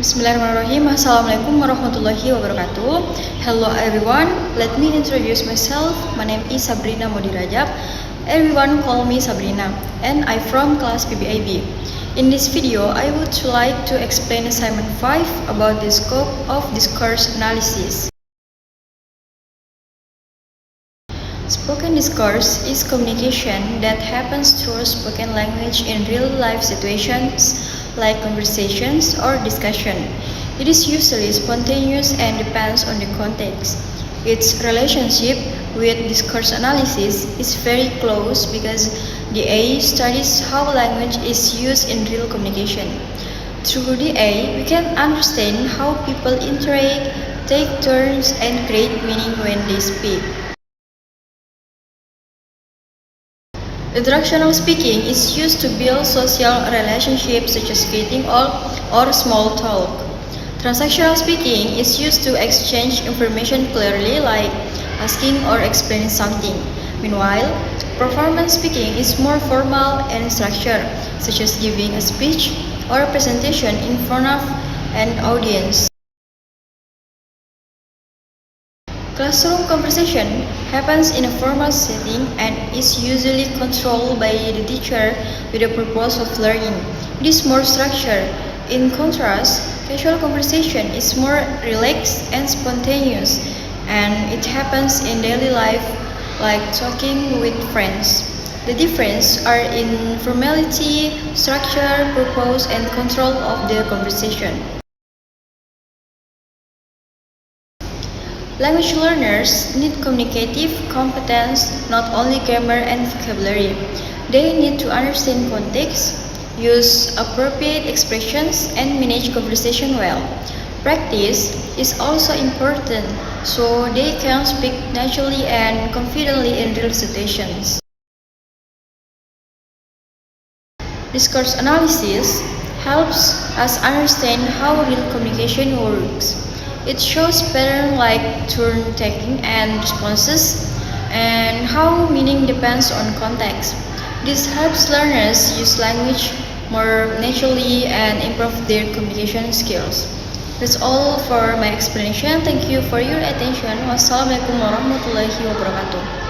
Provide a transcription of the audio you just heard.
Bismillahirrahmanirrahim. Assalamualaikum warahmatullahi wabarakatuh. Hello everyone. Let me introduce myself. My name is Sabrina Modirajab. Everyone call me Sabrina and I'm from class PBIB. In this video, I would like to explain assignment 5 about the scope of discourse analysis. Spoken discourse is communication that happens through spoken language in real-life situations like conversations or discussion. It is usually spontaneous and depends on the context. Its relationship with discourse analysis is very close because the A studies how language is used in real communication. Through the A, we can understand how people interact, take turns, and create meaning when they speak. Interactional speaking is used to build social relationships such as greeting or small talk. Transactional speaking is used to exchange information clearly like asking or explaining something. Meanwhile, performance speaking is more formal and structured, such as giving a speech or a presentation in front of an audience. Classroom conversation happens in a formal setting and is usually controlled by the teacher with the purpose of learning. It is more structured. In contrast, casual conversation is more relaxed and spontaneous, and it happens in daily life like talking with friends. The difference are in formality, structure, purpose, and control of the conversation. Language learners need communicative competence, not only grammar and vocabulary. They need to understand context, use appropriate expressions, and manage conversation well. Practice is also important so they can speak naturally and confidently in real situations. Discourse analysis helps us understand how real communication works. It shows patterns like turn taking and responses and how meaning depends on context. This helps learners use language more naturally and improve their communication skills. That's all for my explanation. Thank you for your attention. Wassalamualaikum warahmatullahi wabarakatuh.